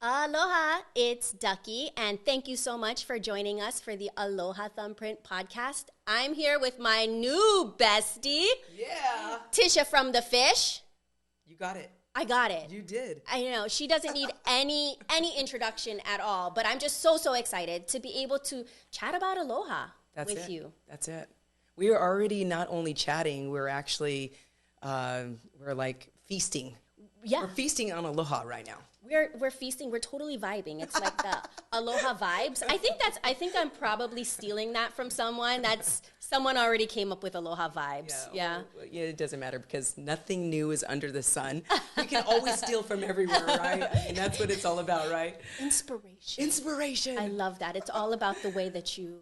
Aloha, it's Ducky, and thank you so much for joining us for the Aloha Thumbprint podcast. I'm here with my new bestie, Tisha from The Fish. You got it. I got it. You did. I know. She doesn't need any introduction at all, but I'm just so excited to be able to chat about Aloha with you. That's it. We are already not only chatting, we're actually, we're like feasting. Yeah. We're feasting on Aloha right now. We're feasting. We're totally vibing. It's like the Aloha vibes. I think I'm probably stealing that from someone. Someone already came up with Aloha vibes. Yeah. Well, it doesn't matter because nothing new is under the sun. We can always steal from everywhere, right? I mean, that's what it's all about, right? Inspiration. I love that. It's all about the way that you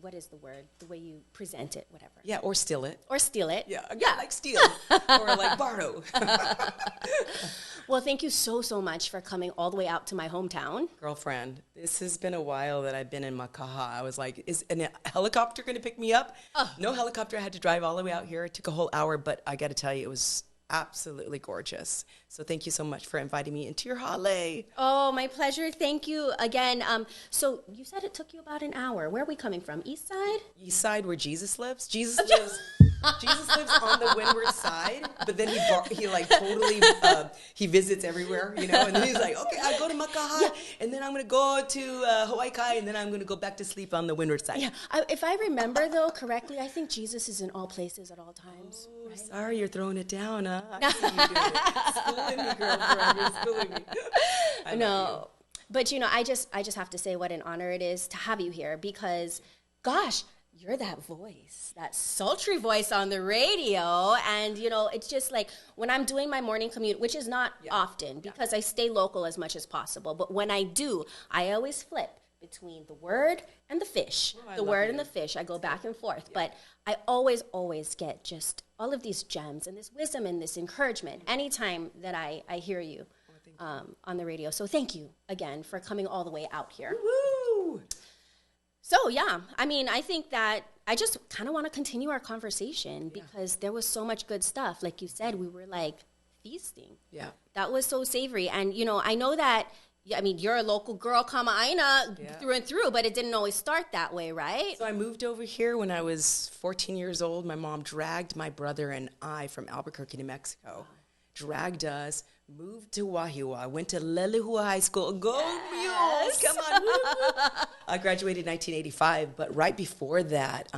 what is the word? The way you present it, whatever. Yeah, or steal it. Or steal it. Yeah, again, like steal or like borrow. Well, thank you so much for coming all the way out to my hometown. Girlfriend, this has been a while that I've been in Makaha. I was like, is a helicopter going to pick me up? No helicopter. I had to drive all the way out here. It took a whole hour, but I got to tell you, it was absolutely gorgeous. So thank you so much for inviting me into your hale. Oh, my pleasure. Thank you again. So you said it took you about an hour. Where are we coming from? East side? East side, where Jesus lives. Jesus lives on the windward side, but then he like totally he visits everywhere, you know. And then he's like, okay, I'll go to Makaha, and then I'm gonna go to Hawaii Kai, and then I'm gonna go back to sleep on the windward side. Yeah, if I remember though correctly, I think Jesus is in all places at all times. Oh, right? Sorry, you're throwing it down, huh? I see you doing it. Schooling me, girlfriend. You're schooling me. No, but I just have to say what an honor it is to have you here because, gosh, you're that voice, that sultry voice on the radio. And, it's just like when I'm doing my morning commute, which is not often because I stay local as much as possible. But when I do, I always flip between the word and the fish. The word and the fish. I go back and forth. Yeah. But I always get just all of these gems and this wisdom and this encouragement anytime that I hear you on the radio. So thank you again for coming all the way out here. Woo! So, yeah, I think that I just kind of want to continue our conversation because there was so much good stuff. Like you said, we were like feasting. Yeah. That was so savory. And, I know that, you're a local girl, Kama'aina, through and through, but it didn't always start that way, right? So I moved over here when I was 14 years old. My mom dragged my brother and I from Albuquerque, New Mexico, dragged us, moved to Wahiawa, went to Lelehua High School. Go Mules! Come on. Woo, woo. I graduated in 1985, but right before that,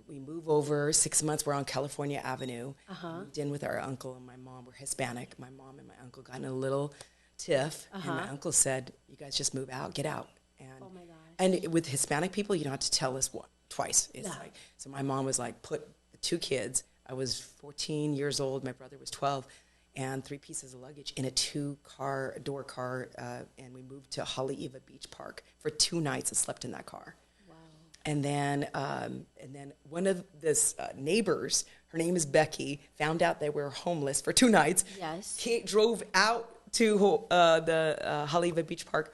we move over 6 months. We're on California Avenue. Moved in with our uncle and my mom. We're Hispanic. My mom and my uncle got in a little tiff, and my uncle said, you guys just move out, get out. And, oh my gosh. And with Hispanic people, you don't have to tell us twice. It's like, so my mom was like, put the two kids. I was 14 years old. My brother was 12. And 3 pieces of luggage in a door car, and we moved to Haleiwa Beach Park for 2 nights and slept in that car. Wow. And then one of this neighbors, her name is Becky, found out they were homeless for 2 nights. Yes. He drove out to the Haleiwa Beach Park,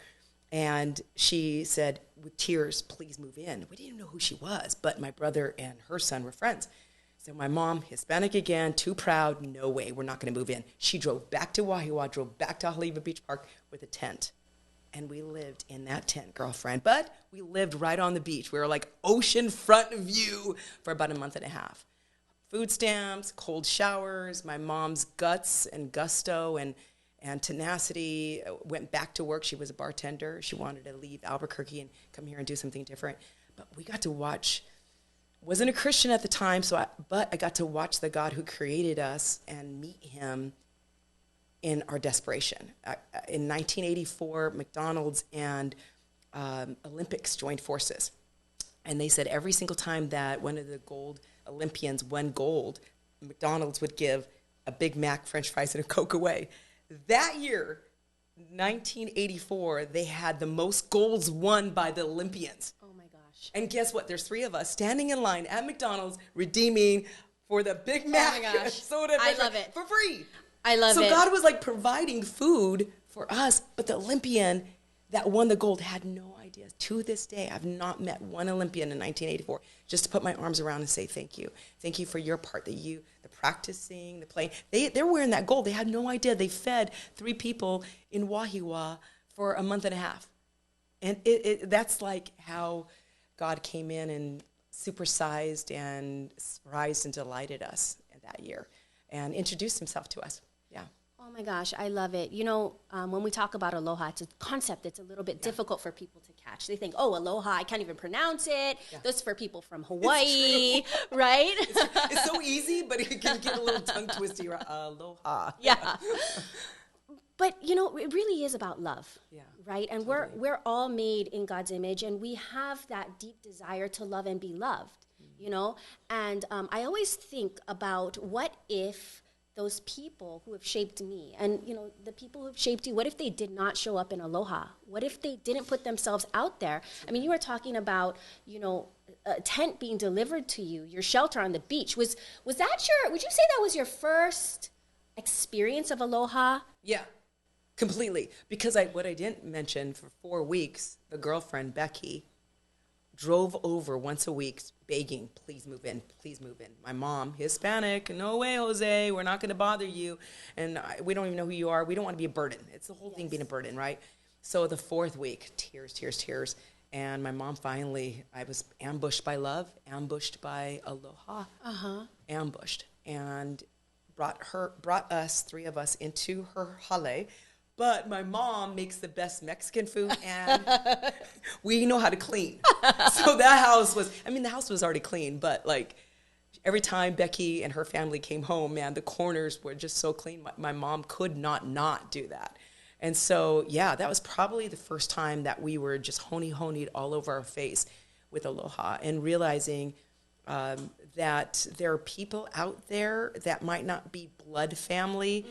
and she said, with tears, please move in. We didn't know who she was, but my brother and her son were friends. So my mom, Hispanic again, too proud, no way, we're not going to move in. She drove back to Wahiawa, drove back to Haleiwa Beach Park with a tent. And we lived in that tent, girlfriend. But we lived right on the beach. We were like oceanfront view for about a month and a half. Food stamps, cold showers, my mom's guts and gusto and tenacity went back to work. She was a bartender. She wanted to leave Albuquerque and come here and do something different. But we got to watch. Wasn't a Christian at the time, but I got to watch the God who created us and meet him in our desperation. In 1984, McDonald's and Olympics joined forces. And they said every single time that one of the gold Olympians won gold, McDonald's would give a Big Mac, French fries, and a Coke away. That year, 1984, they had the most golds won by the Olympians. And guess what? There's 3 of us standing in line at McDonald's redeeming for the Big Mac soda I love it. for free. I love it. So God was like providing food for us, but the Olympian that won the gold had no idea. To this day, I've not met one Olympian in 1984 just to put my arms around and say thank you. Thank you for your part, the practicing the plane. They're wearing that gold. They had no idea. They fed 3 people in Wahiwa for a month and a half. And that's like how God came in and supersized and surprised and delighted us that year and introduced himself to us. Yeah. Oh my gosh, I love it. You know, when we talk about aloha, it's a concept that's a little bit difficult for people to catch. They think, oh, aloha, I can't even pronounce it. Yeah. That's for people from Hawaii, right? It's so easy, but it can get a little tongue twisty. Aloha. Yeah. But, you know, it really is about love, right? And totally. we're all made in God's image, and we have that deep desire to love and be loved, you know? And I always think about what if those people who have shaped me and, you know, the people who have shaped you, what if they did not show up in aloha? What if they didn't put themselves out there? I mean, you were talking about, you know, a tent being delivered to you, your shelter on the beach. Was that would you say that was your first experience of aloha? Yeah. Completely. Because what I didn't mention, for 4 weeks, the girlfriend, Becky, drove over once a week begging, please move in, please move in. My mom, Hispanic, no way, Jose, we're not going to bother you. And we don't even know who you are. We don't want to be a burden. It's the whole thing being a burden, right? So the 4th week, tears. And my mom finally, I was ambushed by love, ambushed by aloha, ambushed. And brought us, 3 of us, into her hale. But my mom makes the best Mexican food, and we know how to clean. So that house the house was already clean, but like every time Becky and her family came home, man, the corners were just so clean. My mom could not do that. And so, yeah, that was probably the first time that we were just honeyed all over our face with aloha and realizing that there are people out there that might not be blood family,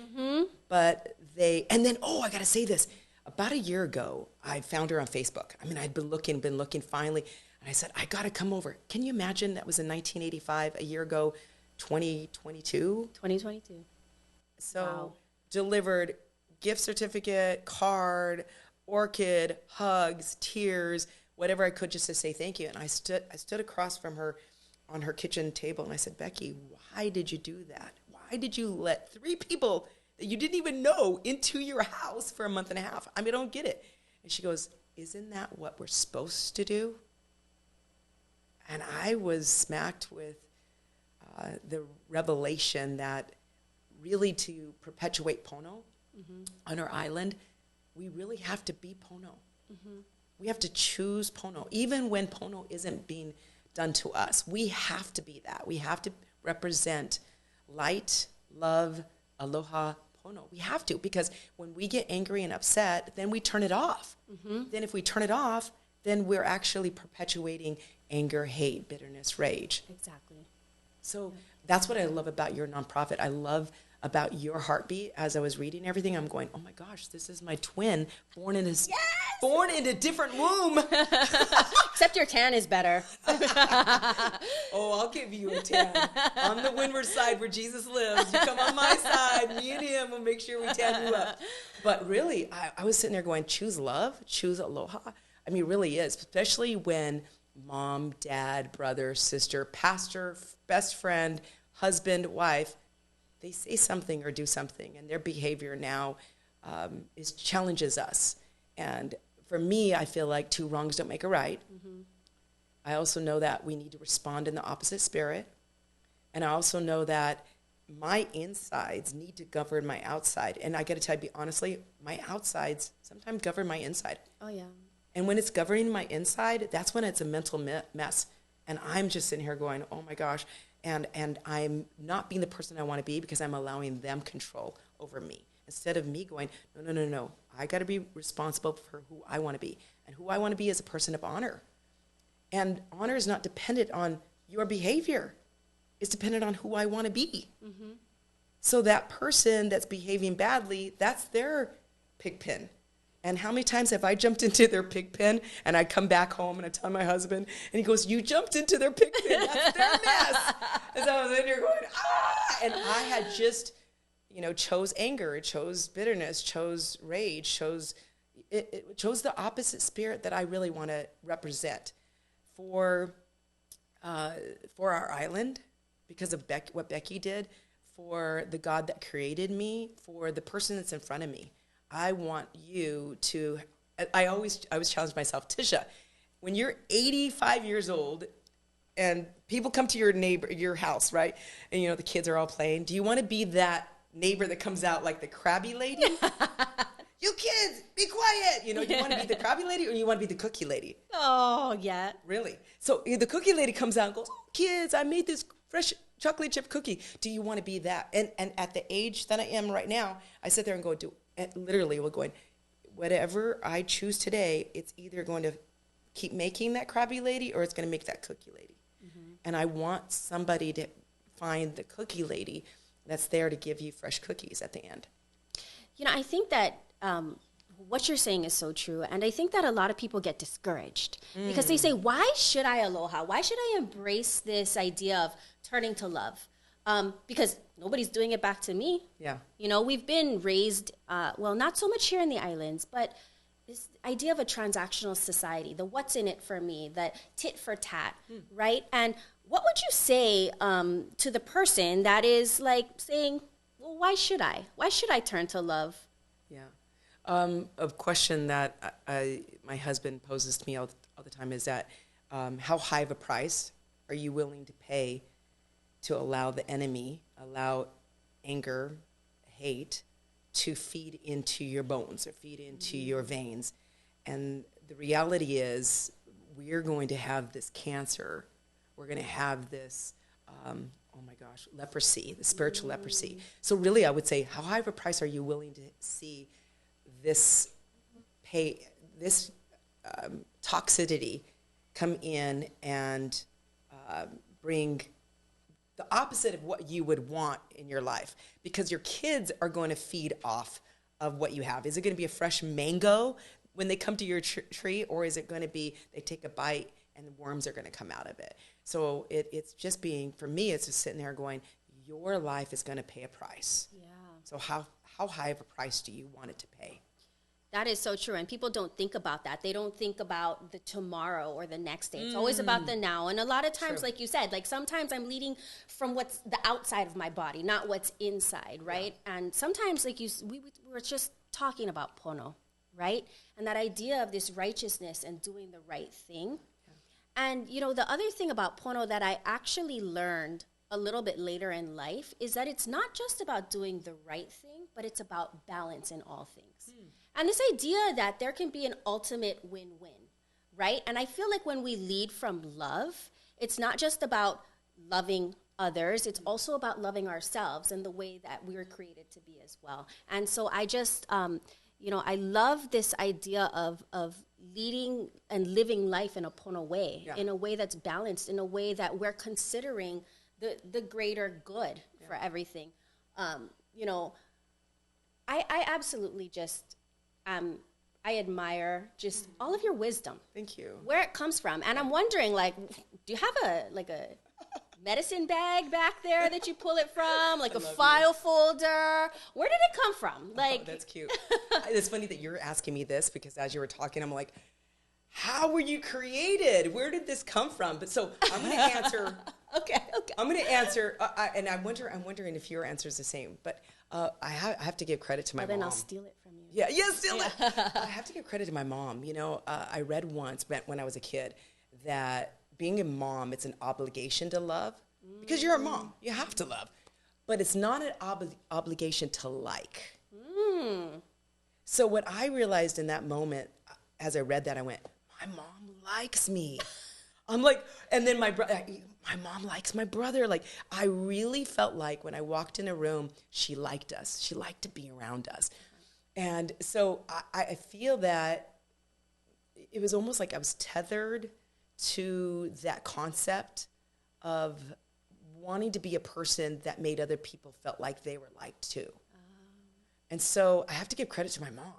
but and then, I got to say this. About a year ago, I found her on Facebook. I mean, I'd been looking finally, and I said, I got to come over. Can you imagine that was in 1985, a year ago, 2022? 2022. So wow. Delivered gift certificate, card, orchid, hugs, tears, whatever I could just to say thank you. And I stood across from her on her kitchen table, and I said, Becky, why did you do that? Why did you let 3 people that you didn't even know into your house for a month and a half? I mean, I don't get it. And she goes, isn't that what we're supposed to do? And I was smacked with the revelation that really to perpetuate pono on our island, we really have to be pono. We have to choose pono. Even when pono isn't being done to us, we have to be that. We have to represent light, love, aloha, pono. We have to, because when we get angry and upset, then we turn it off. Then if we turn it off, then we're actually perpetuating anger, hate, bitterness, rage. Exactly. So that's what I love about your nonprofit. I love about your heartbeat. As I was reading everything, I'm going, oh my gosh, this is my twin born in a different womb. Except your tan is better. Oh, I'll give you a tan. On the windward side where Jesus lives. You come on my side, me and him will make sure we tan you up. But really, I was sitting there going, choose love, choose aloha. I mean, it really is, especially when mom, dad, brother, sister, pastor, best friend, husband, wife, they say something or do something, and their behavior now challenges us. And for me, I feel like 2 wrongs don't make a right. I also know that we need to respond in the opposite spirit. And I also know that my insides need to govern my outside. And I got to tell you, honestly, my outsides sometimes govern my inside. Oh, yeah. And when it's governing my inside, that's when it's a mental mess. And I'm just sitting here going, oh my gosh. And I'm not being the person I want to be because I'm allowing them control over me. Instead of me going, no. I got to be responsible for who I want to be. And who I want to be is a person of honor. And honor is not dependent on your behavior. It's dependent on who I want to be. So that person that's behaving badly, that's their pig pen. And how many times have I jumped into their pig pen and I come back home and I tell my husband and he goes, you jumped into their pig pen, that's their mess. And so I was in there going, and I had just, chose anger, chose bitterness, chose rage, chose the opposite spirit that I really want to represent for our island because of what Becky did, for the God that created me, for the person that's in front of me. I want you to, I always challenge myself, Tisha, when you're 85 years old and people come to your house, right? And the kids are all playing. Do you want to be that neighbor that comes out like the crabby lady? You kids, be quiet. You want to be the crabby lady or you want to be the cookie lady? Oh, yeah. Really? So the cookie lady comes out and goes, oh, kids, I made this fresh chocolate chip cookie. Do you want to be that? And at the age that I am right now, I sit there and go, literally we're going, whatever I choose today, it's either going to keep making that crabby lady or it's going to make that cookie lady. Mm-hmm. And I want somebody to find the cookie lady that's there to give you fresh cookies at the end. I think that what you're saying is so true. And I think that a lot of people get discouraged because they say, why should I aloha? Why should I embrace this idea of turning to love? Because nobody's doing it back to me. Yeah. We've been raised, not so much here in the islands, but this idea of a transactional society, the what's in it for me, the tit for tat, right? And what would you say to the person that is like saying, well, why should I? Why should I turn to love? Yeah. A question that my husband poses to me all the time is that how high of a price are you willing to pay to allow the enemy, allow anger, hate to feed into your bones or feed into your veins? And the reality is we're going to have this cancer. We're going to have this, leprosy, the spiritual leprosy. So really I would say, how high of a price are you willing to see this toxicity come in and bring the opposite of what you would want in your life? Because your kids are going to feed off of what you have. Is it going to be a fresh mango when they come to your tree, or is it going to be they take a bite and the worms are going to come out of it? So it's just for me, it's just sitting there going, your life is going to pay a price. Yeah. So how high of a price do you want it to pay? That is so true. And people don't think about that. They don't think about the tomorrow or the next day. It's always about the now. And a lot of times, like you said, like sometimes I'm leading from what's the outside of my body, not what's inside, right? Yeah. And sometimes, like we were just talking about pono, right? And that idea of this righteousness and doing the right thing. Yeah. And, the other thing about pono that I actually learned a little bit later in life is that it's not just about doing the right thing, but it's about balance in all things. And this idea that there can be an ultimate win-win, right? And I feel like when we lead from love, it's not just about loving others, it's also about loving ourselves and the way that we were created to be as well. And so I just, I love this idea of leading and living life in a pono way, in a way that's balanced, in a way that we're considering the greater good for everything. I absolutely just... I admire just all of your wisdom. Thank you. Where it comes from. And I'm wondering, do you have a medicine bag back there that you pull it from? Like a file folder? Where did it come from? That's cute. It's funny that you're asking me this because as you were talking, I'm like, how were you created? Where did this come from? But so I'm going to answer. Okay. I'm going to answer, and I'm wondering if your answer is the same. But I have to give credit to my mom. Then I'll steal it from you. Yeah, steal it. I have to give credit to my mom. I read once when I was a kid that being a mom, it's an obligation to love because you're a mom. You have to love. But it's not an obligation to like. So what I realized in that moment, as I read that, I went, my mom likes me. I'm like, and then my mom likes my brother. Like, I really felt like when I walked in a room, she liked us. She liked to be around us. And so I feel that it was almost like I was tethered to that concept of wanting to be a person that made other people felt like they were liked too. And so I have to give credit to my mom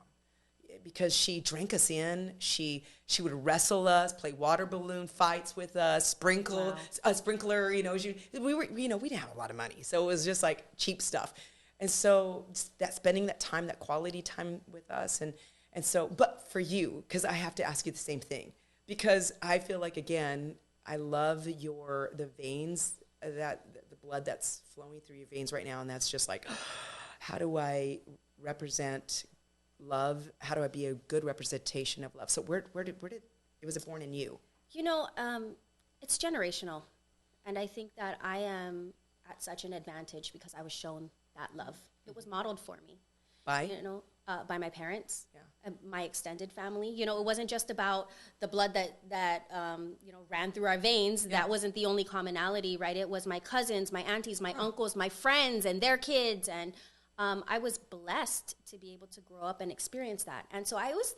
because she drank us in. She would wrestle us, play water balloon fights with us, sprinkler. We didn't have a lot of money, so it was just like cheap stuff. And so that spending that time, that quality time with us, and so, but for you, because I have to ask you the same thing, because I feel like, again, I love the veins, the blood that's flowing through your veins right now, and that's just like, how do I represent love? How do I be a good representation of love? So where did it was born in you? You know, it's generational, and I think that I am at such an advantage because I was shown that love. It was modeled for me. By? By my parents, Yeah. My extended family. You know, it wasn't just about the blood that ran through our veins. Yeah. That wasn't the only commonality, right? It was my cousins, my aunties, my uncles, my friends, and their kids. And I was blessed to be able to grow up and experience that. And so I was,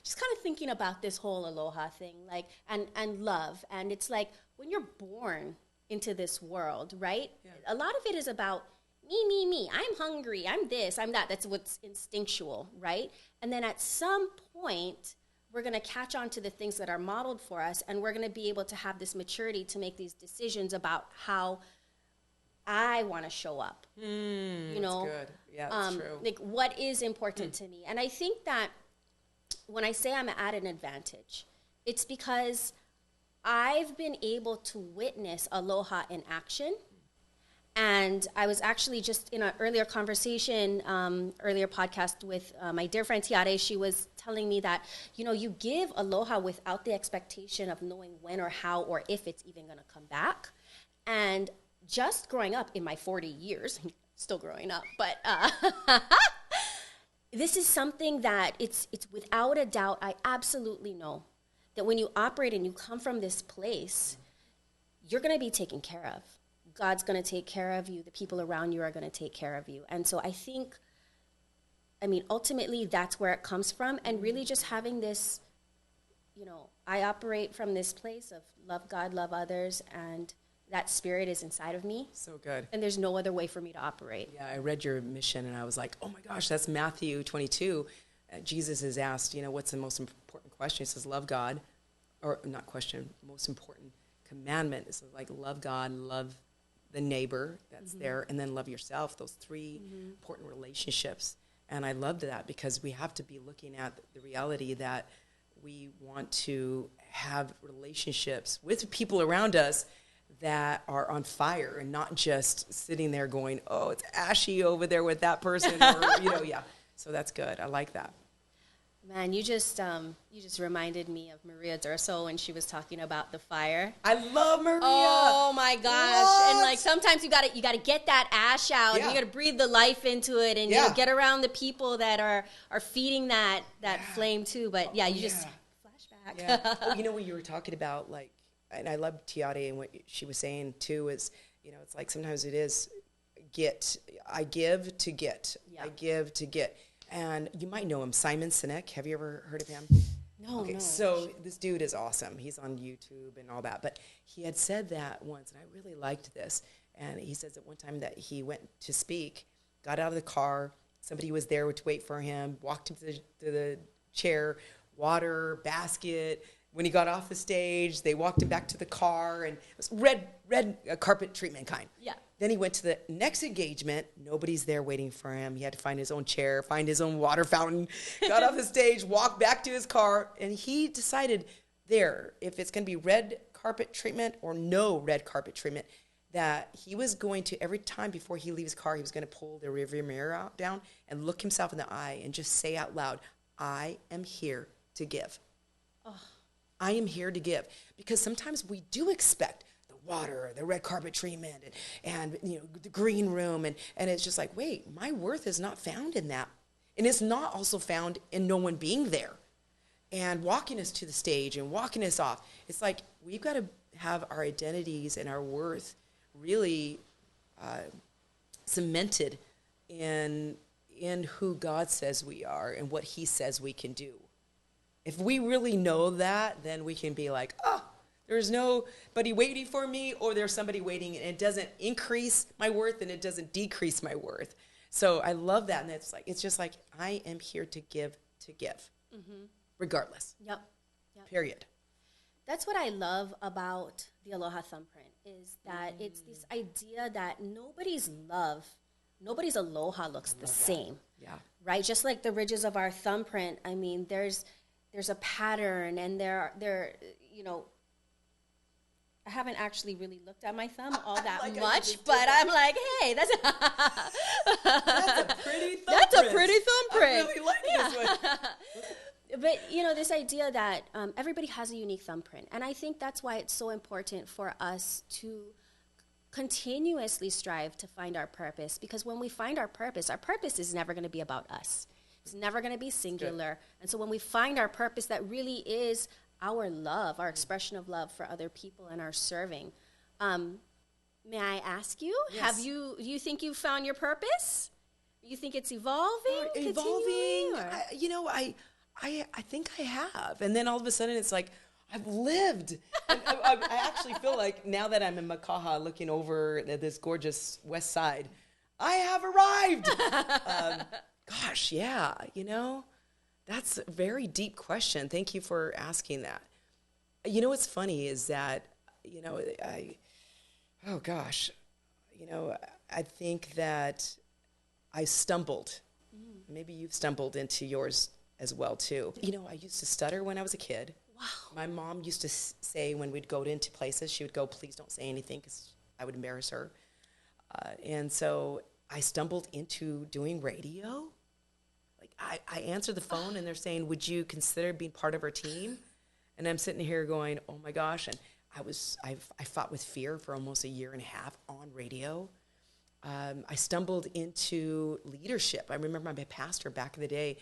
just kind of thinking about this whole aloha thing, like, and love. And it's like when you're born into this world, right? Yeah. A lot of it is about me. I'm hungry. I'm this. I'm that. That's what's instinctual, right? And then at some point, we're going to catch on to the things that are modeled for us, and we're going to be able to have this maturity to make these decisions about how I want to show up. That's good. Yeah, that's true. Like, what is important to me? And I think that when I say I'm at an advantage, it's because I've been able to witness aloha in action. And I was actually just in an earlier conversation, earlier podcast with my dear friend Tiare. She was telling me that, you give aloha without the expectation of knowing when or how or if it's even going to come back. And just growing up in my 40 years, still growing up, but this is something that it's without a doubt, I absolutely know that when you operate and you come from this place, you're going to be taken care of. God's going to take care of you. The people around you are going to take care of you. And so I think, ultimately that's where it comes from. And really just having this, I operate from this place of love God, love others, and that spirit is inside of me. So good. And there's no other way for me to operate. Yeah, I read your mission and I was like, oh my gosh, that's Matthew 22. Jesus is asked, what's the most important question? He says, love God, or not question, most important commandment is like love God, love the neighbor that's there, and then love yourself, those three important relationships. And I loved that because we have to be looking at the reality that we want to have relationships with people around us that are on fire and not just sitting there going, oh, it's ashy over there with that person, or, yeah. So that's good. I like that. Man, you just reminded me of Maria Durso when she was talking about the fire. I love Maria. Oh my gosh! What? And like sometimes you gotta get that ash out. Yeah. You gotta breathe the life into it, and get around the people that are feeding that flame too. But you just flashback. Yeah. When you were talking about and I love Tiare and what she was saying too is, it's like sometimes it is I give to get. Yeah. I give to get. And you might know him, Simon Sinek. Have you ever heard of him? No, okay, no. So this dude is awesome. He's on YouTube and all that. But he had said that once, and I really liked this. And he says that one time that he went to speak, got out of the car, somebody was there to wait for him, walked him to the chair, water, basket. When he got off the stage, they walked him back to the car, and it was red carpet treatment kind. Yeah. Then he went to the next engagement. Nobody's there waiting for him. He had to find his own chair, find his own water fountain, got off the stage, walked back to his car, and he decided if it's going to be red carpet treatment or no red carpet treatment, that he was going to, every time before he leaves his car, he was going to pull the rearview mirror down and look himself in the eye and just say out loud, I am here to give. Oh. I am here to give. Because sometimes we do expect water, the red carpet treatment, and the green room, and it's just like, wait, my worth is not found in that. And it's not also found in no one being there and walking us to the stage and walking us off. It's like we've got to have our identities and our worth really cemented in who God says we are and what he says we can do. If we really know that, then we can be like, oh, there's nobody waiting for me, or there's somebody waiting, and it doesn't increase my worth and it doesn't decrease my worth. So I love that, and it's just like I am here to give, regardless. Yep. Period. That's what I love about the Aloha Thumbprint is that it's this idea that nobody's aloha looks the same. Yeah. Right? Just like the ridges of our thumbprint. I mean, there's a pattern, and there I haven't actually really looked at my thumb all that Like much, but I'm like, hey, that's a pretty thumbprint. That's a pretty thumbprint. I really like this one. But, this idea that everybody has a unique thumbprint. And I think that's why it's so important for us to continuously strive to find our purpose. Because when we find our purpose is never going to be about us. It's never going to be singular. And so when we find our purpose, that really is our love, our expression of love for other people and our serving. May I ask you, yes. You think you found your purpose? You think it's evolving? I think I have. And then all of a sudden it's like, I've lived. And I actually feel like now that I'm in Makaha looking over at this gorgeous west side, I have arrived. Gosh, yeah, that's a very deep question. Thank you for asking that. What's funny is that, I think that I stumbled. Maybe you've stumbled into yours as well, too. I used to stutter when I was a kid. Wow. My mom used to say when we'd go into places, she would go, please don't say anything because I would embarrass her. And so I stumbled into doing radio. Like I answered the phone and they're saying, would you consider being part of our team? And I'm sitting here going, oh my gosh. And I fought with fear for almost a year and a half on radio. I stumbled into leadership. I remember my pastor back in the day,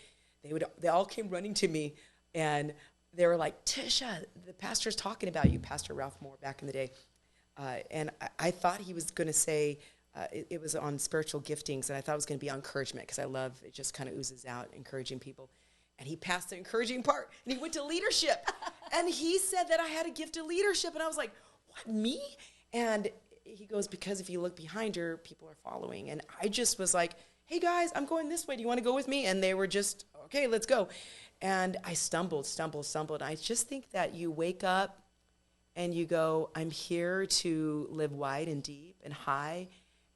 they all came running to me and they were like, Tisha, the pastor's talking about you, Pastor Ralph Moore back in the day. And I thought he was going to say, it was on spiritual giftings, and I thought it was going to be on encouragement because I love it, just kind of oozes out encouraging people. And he passed the encouraging part, and he went to leadership. And he said that I had a gift of leadership, and I was like, what, me? And he goes, because if you look behind her, people are following. And I just was like, hey, guys, I'm going this way. Do you want to go with me? And they were just, okay, let's go. And I stumbled. I just think that you wake up and you go, I'm here to live wide and deep and high,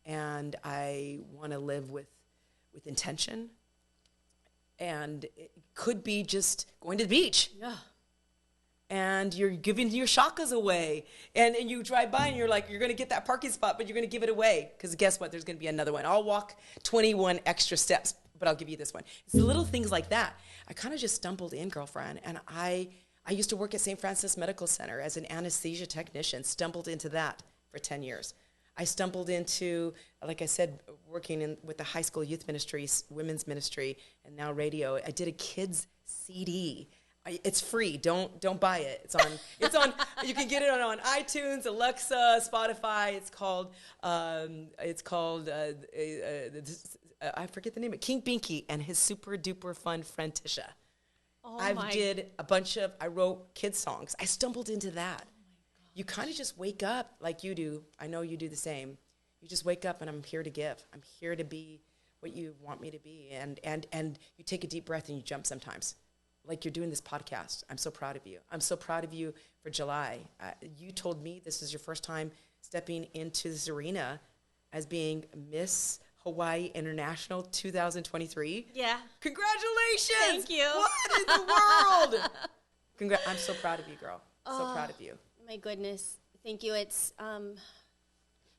and I want to live with intention. And it could be just going to the beach. Yeah. And you're giving your shakas away. And you drive by and you're like, you're going to get that parking spot, but you're going to give it away. Because guess what? There's going to be another one. I'll walk 21 extra steps, but I'll give you this one. It's the little things like that. I kind of just stumbled in, girlfriend. And I used to work at St. Francis Medical Center as an anesthesia technician, stumbled into that for 10 years. I stumbled into, like I said, working with the high school youth ministry, women's ministry, and now radio. I did a kids CD. It's free. Don't buy it. It's on. You can get it on iTunes, Alexa, Spotify. It's called. I forget the name. King Binky and his super duper fun friend Tisha. I wrote kids songs. I stumbled into that. You kind of just wake up like you do. I know you do the same. You just wake up and I'm here to give. I'm here to be what you want me to be. And you take a deep breath and you jump sometimes. Like you're doing this podcast. I'm so proud of you. I'm so proud of you for July. You told me this is your first time stepping into this arena as being Miss Hawaii International 2023. Yeah. Congratulations. Thank you. What in the world? I'm so proud of you, girl. So proud of you. My goodness. Thank you. It's,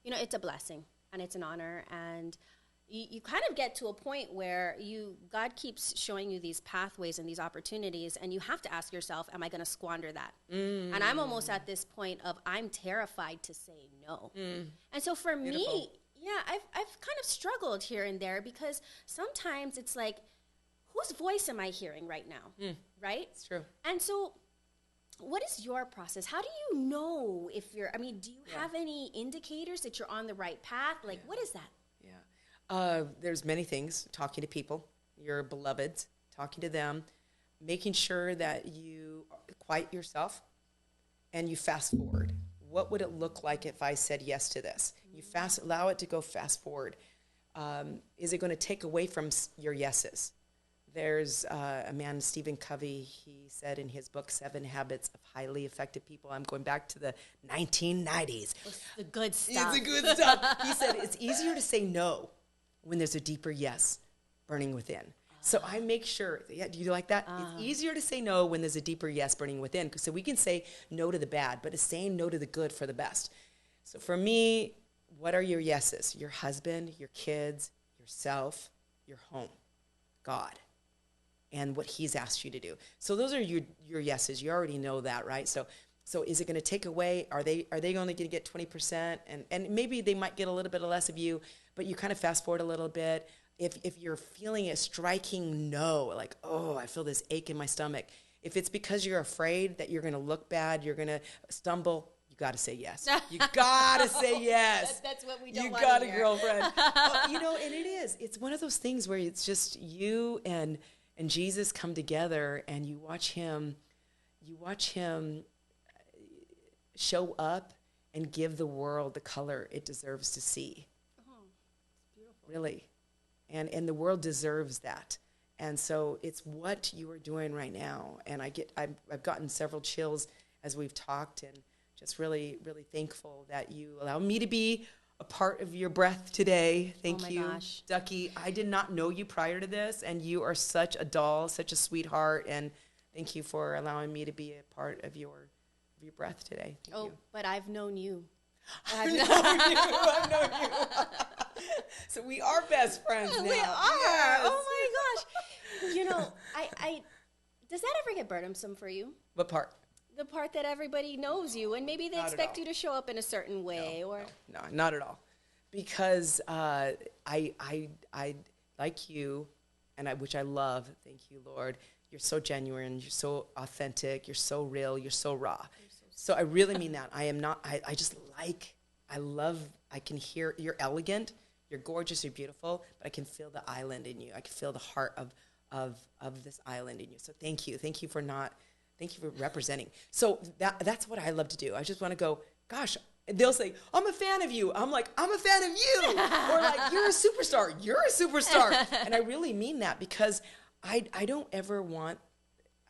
it's a blessing and it's an honor. And you kind of get to a point where God keeps showing you these pathways and these opportunities, and you have to ask yourself, am I going to squander that? And I'm almost at this point of I'm terrified to say no. And so for me, I've kind of struggled here and there because sometimes it's like, whose voice am I hearing right now? Right? It's true. And so what is your process? How do you know if do you have any indicators that you're on the right path? Like, what is that? There's many things. Talking to people, your beloveds, talking to them, making sure that you quiet yourself and you fast forward. What would it look like if I said yes to this? You allow it to go fast forward. Is it going to take away from your yeses? There's a man, Stephen Covey, he said in his book, 7 Habits of Highly Effective People. I'm going back to the 1990s. It's the good stuff. It's the good stuff. He said, it's easier to say no when there's a deeper yes burning within. So I make sure, do you like that? It's easier to say no when there's a deeper yes burning within. So we can say no to the bad, but it's saying no to the good for the best. So for me, what are your yeses? Your husband, your kids, yourself, your home, God, and what he's asked you to do. So those are your yeses. You already know that, right? So is it going to take away? Are they only going to get 20%? And maybe they might get a little bit less of you, but you kind of fast forward a little bit. If you're feeling a striking no, like, oh, I feel this ache in my stomach. If it's because you're afraid that you're going to look bad, you're going to stumble, you got to say yes. You got to say yes. That's what we don't want to hear. You got a girlfriend. And it is. It's one of those things where it's just you and Jesus come together, and you watch him show up and give the world the color it deserves to see. Oh, it's beautiful. Really. And the world deserves that. And so it's what you are doing right now. And I've gotten several chills as we've talked, and just really, really thankful that you allow me to be a part of your breath today. Thank you, gosh. Ducky. I did not know you prior to this, and you are such a doll, such a sweetheart, and thank you for allowing me to be a part of your breath today. Thank you. But I've known you. I've known you. So we are best friends now. We are. Yes. Oh my gosh. I does that ever get burdensome for you? What part? The part that everybody knows you, and maybe they Not expect you to show up in a certain way, No, not at all. Because I like you, which I love. Thank you, Lord. You're so genuine. You're so authentic. You're so real. You're so raw. So I really mean that. I am not. I can hear. You're elegant. You're gorgeous. You're beautiful. But I can feel the island in you. I can feel the heart of this island in you. So thank you. Thank you for representing. So that's what I love to do. I just want to go, gosh, they'll say, I'm a fan of you. I'm like, I'm a fan of you. Or like, you're a superstar. You're a superstar. And I really mean that, because I don't ever want,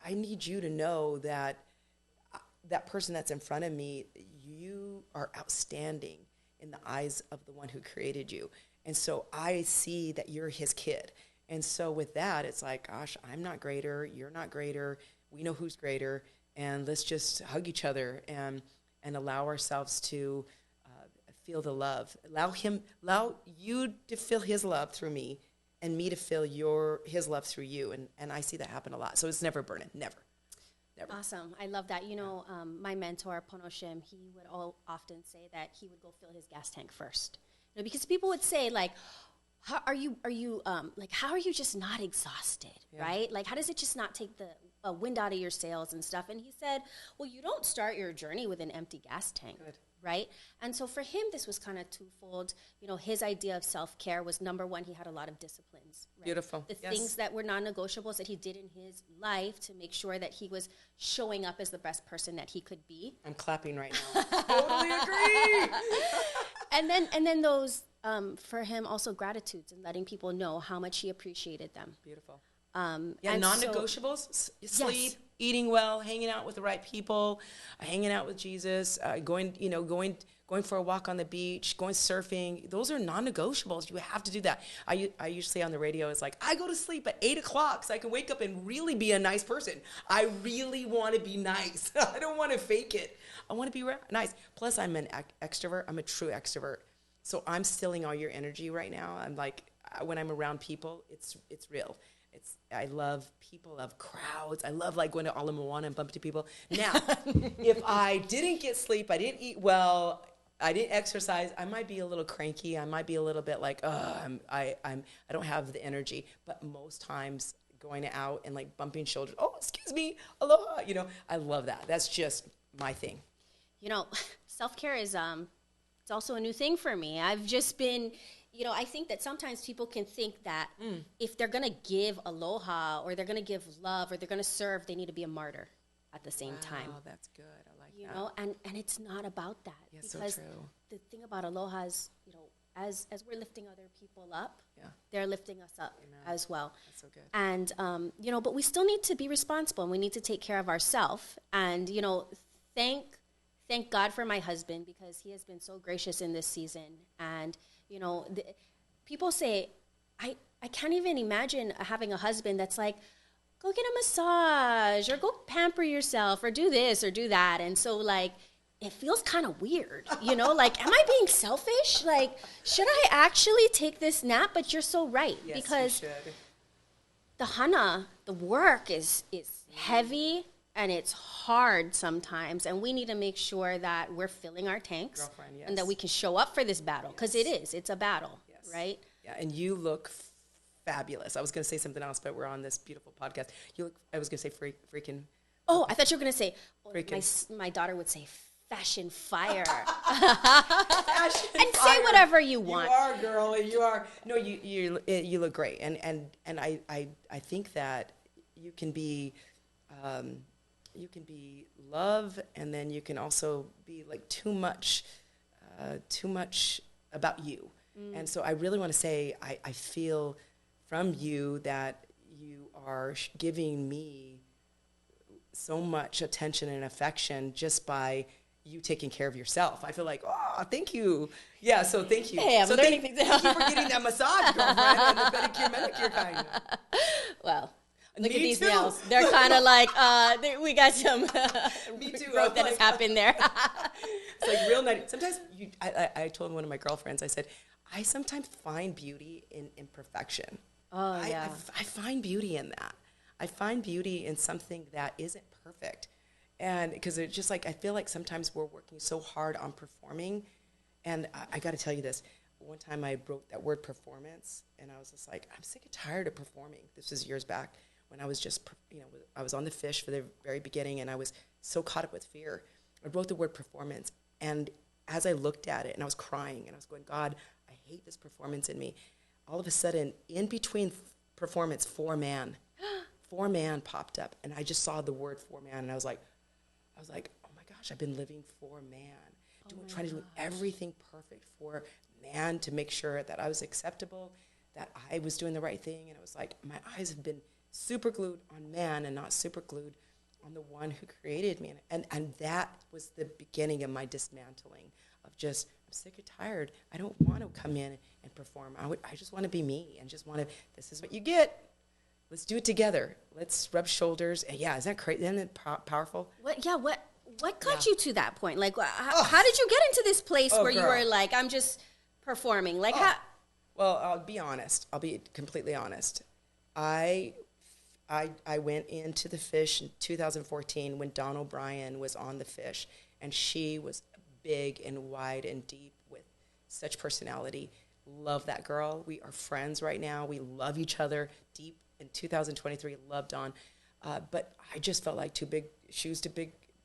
I need you to know that that person that's in front of me, you are outstanding in the eyes of the one who created you. And so I see that you're his kid. And so with that, it's like, gosh, I'm not greater. You're not greater. We know who's greater, and let's just hug each other and allow ourselves to feel the love. Allow you to feel his love through me, and me to feel his love through you. And I see that happen a lot. So it's never burning, never. Awesome. I love that. My mentor, Ponoshim, he would often say that he would go fill his gas tank first. Because people would say, like, how are you just not exhausted, right? Like, how does it just not take the wind out of your sails and stuff? And he said, well, you don't start your journey with an empty gas tank. Good. Right? And so for him, this was kind of twofold. His idea of self-care was, number one, he had a lot of disciplines. Right? Beautiful. The things that were non-negotiables that he did in his life to make sure that he was showing up as the best person that he could be. I'm clapping right now. Totally agree. And then those, for him, also gratitudes and letting people know how much he appreciated them. Beautiful. Non-negotiables, sleep, eating well, hanging out with the right people, hanging out with Jesus, going for a walk on the beach, going surfing. Those are non-negotiables. You have to do that. I usually on the radio, it's like, I go to sleep at 8 o'clock so I can wake up and really be a nice person. I really want to be nice. I don't want to fake it. I want to be nice. Plus, I'm an extrovert. I'm a true extrovert. So I'm stealing all your energy right now. I'm like, when I'm around people, it's real. I love people, love crowds. I love like going to Ala Moana and bump into people. Now, if I didn't get sleep, I didn't eat well, I didn't exercise, I might be a little cranky. I might be a little bit like, I don't have the energy. But most times going out and like bumping shoulders, oh, excuse me, aloha, I love that. That's just my thing. Self-care is it's also a new thing for me. I've just been, I think that sometimes people can think that if they're going to give aloha or they're going to give love or they're going to serve, they need to be a martyr at the same time. Oh, that's good. I like that. And it's not about that. Yeah, because so true. The thing about aloha is, as we're lifting other people up, they're lifting us up as well. That's so good. And, but we still need to be responsible and we need to take care of ourselves. And, thank God for my husband, because he has been so gracious in this season. And, people say, I can't even imagine having a husband that's like, go get a massage or go pamper yourself or do this or do that. And so like, it feels kind of weird, you know, like, am I being selfish? Like, should I actually take this nap? But you're so right. Yes, because you should. the hana, the work is heavy and it's hard sometimes. And we need to make sure that we're filling our tanks. Girlfriend, yes. And that we can show up for this battle. Because it's a battle, yes. right? Yeah, and you look fabulous. I was going to say something else, but we're on this beautiful podcast. I was going to say freaking. Oh, I thought you were going to say, my daughter would say fashion fire. Fashion and fire. Say whatever you want. You are, girl. You are. No, you look great. And I think that you can be love, and then you can also be like too much about you. And so I really want to say I feel from you that you are giving me so much attention and affection just by you taking care of yourself. I feel like, oh, thank you. Yeah, so thank you. Hey, I'm learning things. Thank you for getting that massage, girlfriend, and the pedicure, manicure kind. Well, look Me at these too. nails. They're kind of like, we got some Me too. growth that has happened there. It's like real nice. Sometimes I told one of my girlfriends, I said, I sometimes find beauty in imperfection. Oh, yeah. I find beauty in that. I find beauty in something that isn't perfect. And because it's just like, I feel like sometimes we're working so hard on performing. And I got to tell you this. One time I wrote that word performance, and I was just like, I'm sick and tired of performing. This was years back when I was just, I was on the fish for the very beginning, and I was so caught up with fear. I wrote the word performance. And as I looked at it, and I was crying, and I was going, God, I hate this performance in me. All of a sudden, in between performance, for man popped up, and I just saw the word for man, and I was like, oh my gosh, I've been living for man, trying to do everything perfect for man to make sure that I was acceptable, that I was doing the right thing, and it was like my eyes have been super glued on man and not super glued on the one who created me, and that was the beginning of my dismantling of just, I'm sick and tired. I don't want to come in and perform. I just want to be me and just want to, this is what you get. Let's do it together. Let's rub shoulders. And yeah, is that crazy? Isn't it powerful? What got you to that point? Like, how did you get into this place where you were like, I'm just performing? Like, how? Well, I'll be honest. I'll be completely honest. I went into the fish in 2014 when Dawn O'Brien was on the fish, and she was big and wide and deep with such personality. Love that girl. We are friends right now. We love each other deep. In 2023, loved Dawn. But I just felt like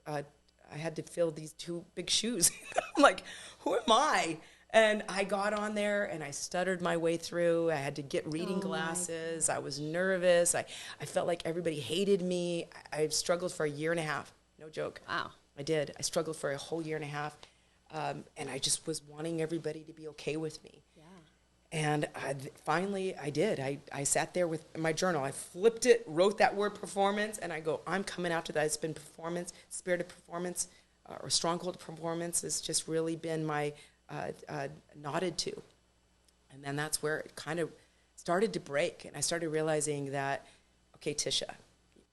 I had to fill these two big shoes. I'm like, who am I? And I got on there and I stuttered my way through. I had to get reading glasses. I was nervous. I felt like everybody hated me. I struggled for a year and a half. No joke. Wow. I did. I struggled for a whole year and a half. And I just was wanting everybody to be okay with me. And finally, I did. I sat there with my journal. I flipped it, wrote that word performance, and I go, I'm coming after that. It's been performance, spirited performance, or stronghold performance has just really been my nodded to. And then that's where it kind of started to break. And I started realizing that, okay, Tisha,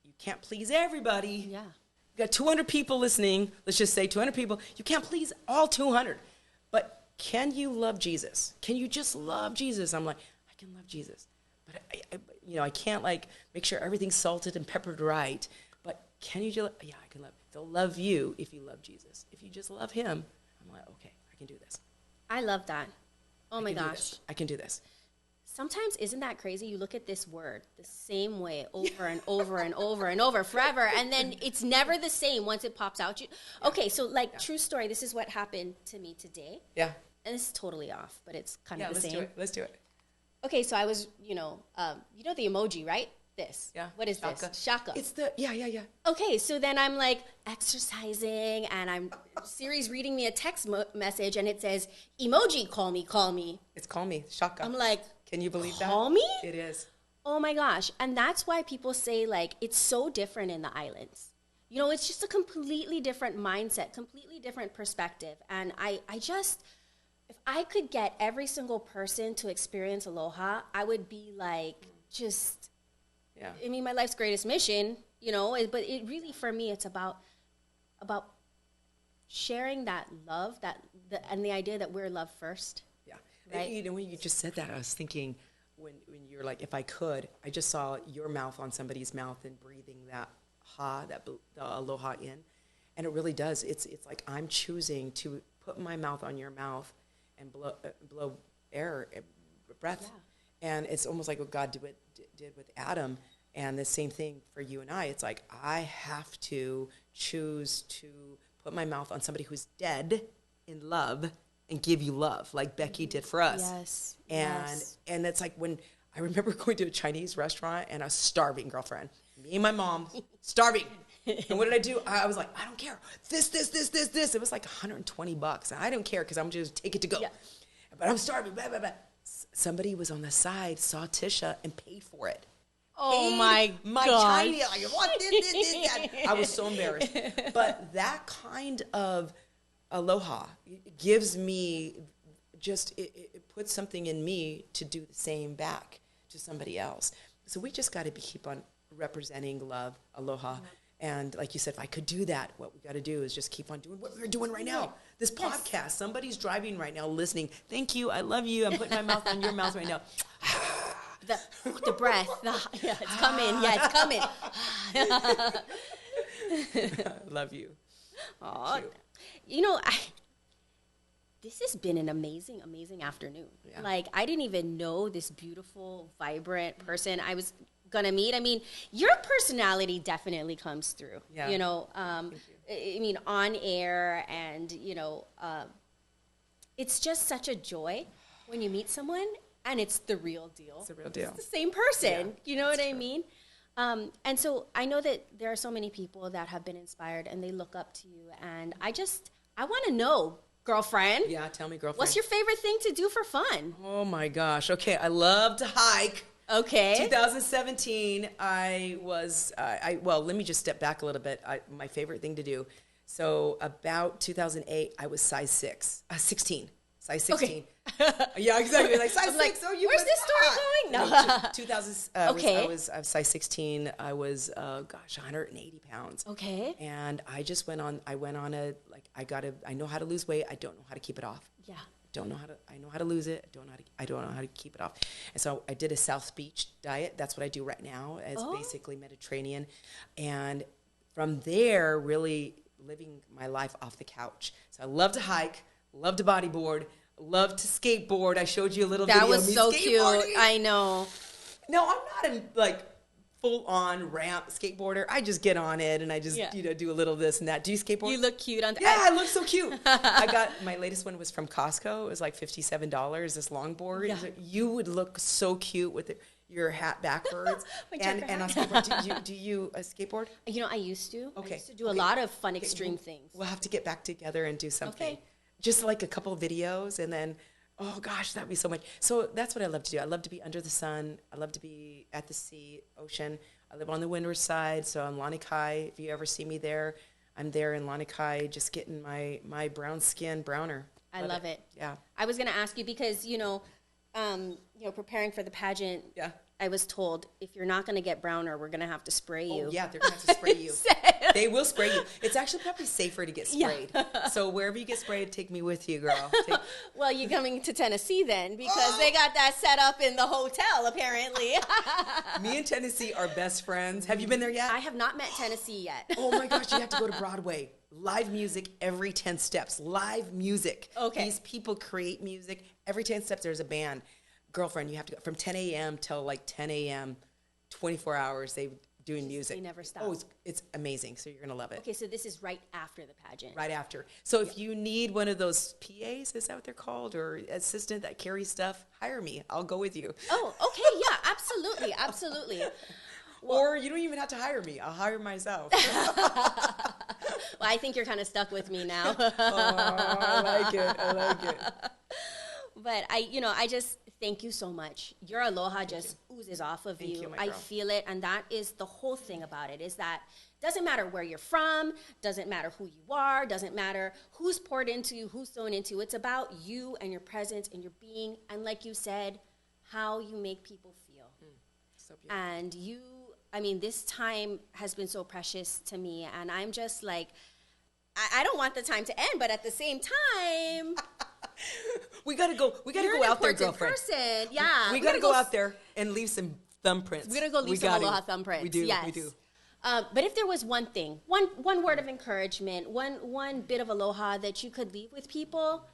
you can't please everybody. Yeah. You got 200 people listening. Let's just say 200 people. You can't please all 200. But can you love Jesus? Can you just love Jesus? I'm like, I can love Jesus. But, I can't, like, make sure everything's salted and peppered right. But can you just, I can love. They'll love you if you love Jesus. If you just love him, I'm like, okay, I can do this. I love that. Oh, my gosh. I can do this. Sometimes, isn't that crazy? You look at this word the same way over and over and over and over forever, and then it's never the same once it pops out. Okay, so, true story, this is what happened to me today. Yeah. And this is totally off, but it's kind of the same. Yeah, let's do it. Okay, so I was, the emoji, right? This. Yeah. What is Shaka. this? Shaka. It's the, yeah. Okay, so then I'm, exercising, and Siri's reading me a text message, and it says, emoji, call me. It's call me, Shaka. I'm like, can you believe that? Call me? It is. Oh, my gosh. And that's why people say, it's so different in the islands. It's just a completely different mindset, completely different perspective. And I just... If I could get every single person to experience aloha, I would be like, just, I mean, my life's greatest mission, you know, but it really, for me, it's about sharing that love, and the idea that we're loved first. Yeah. Right? You know, when you just said that, I was thinking, when you're like, if I could, I just saw your mouth on somebody's mouth and breathing that the aloha in. And it really does. It's like I'm choosing to put my mouth on your mouth and blow air, breath. Yeah. And it's almost like what God did with Adam. And the same thing for you and I. It's like I have to choose to put my mouth on somebody who's dead in love and give you love, like Becky did for us. Yes. And it's like when I remember going to a Chinese restaurant and I was starving, girlfriend. Me and my mom, starving. And what did I do? I was like, I don't care. This. It was like $120. And I don't care because I'm just take it to go. Yeah. But I'm starving. Blah, blah, blah. Somebody was on the side, saw Tisha, and paid for it. Oh my tiny, like, what? That. I was so embarrassed. But that kind of aloha gives me just, it puts something in me to do the same back to somebody else. So we just got to keep on representing love, aloha. Mm-hmm. And like you said, if I could do that, what we got to do is just keep on doing what we're doing right now. This podcast, somebody's driving right now, listening. Thank you. I love you. I'm putting my mouth on your mouth right now. The breath. It's coming. Yeah, it's coming. I love you. Aw. You know, this has been an amazing, amazing afternoon. Yeah. Like, I didn't even know this beautiful, vibrant person I was going to meet. I mean, your personality definitely comes through. Yeah. You know, I mean, on air, and, you know, it's just such a joy when you meet someone and it's the real deal. It's the real deal. It's the same person. Yeah, you know what I true. mean? And so I know that there are so many people that have been inspired and they look up to you. And I want to know, girlfriend. Yeah, tell me, girlfriend. What's your favorite thing to do for fun? Oh, my gosh. Okay, I love to hike. Okay. 2017, well, let me just step back a little bit. My favorite thing to do. So about 2008, I was size 16. Size 16. Okay. Yeah, exactly. Like size 6. Like, where's this story going? No. 2000. Okay. I was size 16. I was 180 pounds. Okay. And I just went on I know how to lose weight. I don't know how to keep it off. Yeah. I know how to lose it. I don't know how to keep it off. And so I did a South Beach diet. That's what I do right now, as basically Mediterranean. And from there, really living my life off the couch. So I love to hike, love to bodyboard, love to skateboard. I showed you a little video. That was so cute. I know. No, I'm not a full-on ramp skateboarder. I just get on it and I just do a little this and that. Do you skateboard? You look cute on. Yeah, I look so cute. I got my latest one was from Costco. It was like $57. This longboard. Yeah. You would look so cute with your hat backwards and on skateboard. Do you skateboard? You know, I used to. Okay. I used to do a lot of fun extreme things. We'll have to get back together and do something. Okay. Just like a couple of videos and then. Oh, gosh, that'd be so much. So that's what I love to do. I love to be under the sun. I love to be at the sea, ocean. I live on the windward side, so I'm Lanikai. If you ever see me there, I'm there in Lanikai just getting my brown skin browner. I love it. Yeah. I was going to ask you because, preparing for the pageant, I was told if you're not going to get browner, we're going to have to spray you. Oh, yeah, they're going to have to spray you. They will spray you. It's actually probably safer to get sprayed. Yeah. So wherever you get sprayed, take me with you, girl. Well, you're coming to Tennessee then because they got that set up in the hotel, apparently. Me and Tennessee are best friends. Have you been there yet? I have not met Tennessee yet. Oh, my gosh, you have to go to Broadway. Live music every 10 steps. Live music. Okay. These people create music. Every 10 steps, there's a band. Girlfriend, you have to go from 10 a.m. till like 10 a.m., 24 hours, they doing music. They never stop. Oh, it's amazing. So you're going to love it. Okay, so this is right after the pageant. Right after. So if you need one of those PAs, is that what they're called, or assistant that carries stuff, hire me. I'll go with you. Oh, okay. Yeah, absolutely. Absolutely. Well, or you don't even have to hire me. I'll hire myself. Well, I think you're kind of stuck with me now. Oh, I like it. But I just Thank you so much. Your aloha just oozes off of you. my I girl. feel it, and that is the whole thing about it, is that doesn't matter where you're from, doesn't matter who you are, doesn't matter who's poured into you, who's sown into you. It's about you and your presence and your being, and like you said, how you make people feel. So beautiful. And I mean, this time has been so precious to me, and I'm just like, I don't want the time to end, but at the same time, we gotta go. We gotta you're go an out there, important girlfriend. person. Yeah, We gotta go out there and leave some thumbprints. We're gonna go leave some aloha thumbprints. We do. Yes. We do. But if there was one thing, one word of encouragement, one bit of aloha that you could leave with people,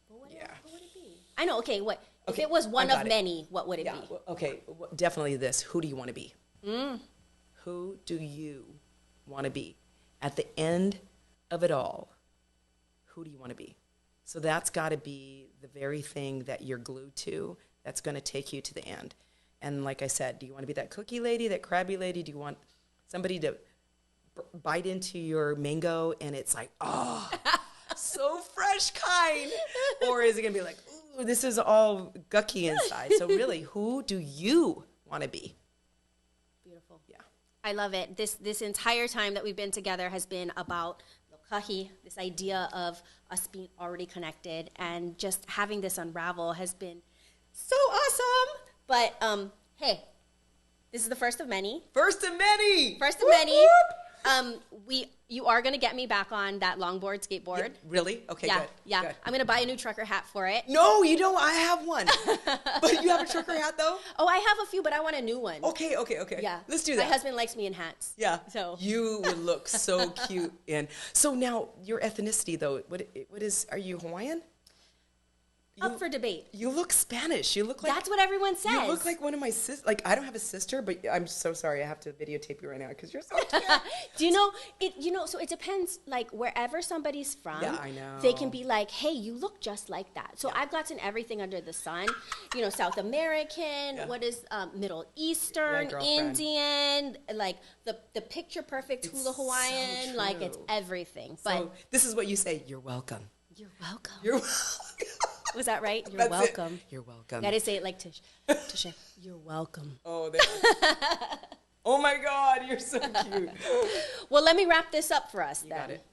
what would it be? I know. Okay, what if it was one of many? What would it be? Well, okay, definitely this. Who do you want to be? Who do you want to be? At the end of it all, who do you want to be? So that's got to be the very thing that you're glued to that's going to take you to the end. And like I said, do you want to be that cookie lady, that crabby lady? Do you want somebody to bite into your mango and it's like, oh, so fresh kind? Or is it going to be like, ooh, this is all gucky inside? So really, who do you want to be? Beautiful. Yeah. I love it. This entire time that we've been together has been about lokahi, this idea of us being already connected, and just having this unravel has been so awesome. But hey, this is the first of many. First of many. First of many. You are gonna get me back on that longboard, skateboard. Yeah, really? Okay, Yeah, good. yeah. Good. I'm gonna buy a new trucker hat for it. No, you don't. I have one. But you have a trucker hat, though? Oh, I have a few, but I want a new one. Okay. Yeah. Let's do that. My husband likes me in hats. Yeah. So you would look so cute in. So now your ethnicity, though, what is? Are you Hawaiian? Up for debate. You look Spanish. You look like That's what everyone says. You look like one of my sisters. Like, I don't have a sister, but I'm so sorry. I have to videotape you right now because you're so cute. Do you know it? You know, so it depends. Like wherever somebody's from, Yeah, I know. they can be like, "Hey, you look just like that." So I've gotten everything under the sun. You know, South American. Yeah. What is Middle Eastern, girlfriend. Indian? Like the picture perfect It's hula Hawaiian. so Like it's true. everything. So But this is what you say. You're welcome. you're welcome. You're welcome. Was that right? You're That's welcome. It. You're welcome. Gotta say it like Tish. Tisha, you're welcome. Oh, oh my God, you're so cute. Well, let me wrap this up for us then. Got it.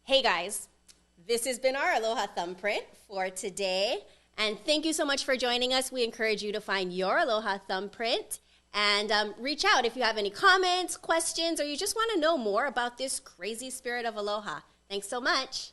Hey guys, this has been our Aloha Thumbprint for today. And thank you so much for joining us. We encourage you to find your Aloha Thumbprint and reach out if you have any comments, questions, or you just want to know more about this crazy spirit of Aloha. Thanks so much.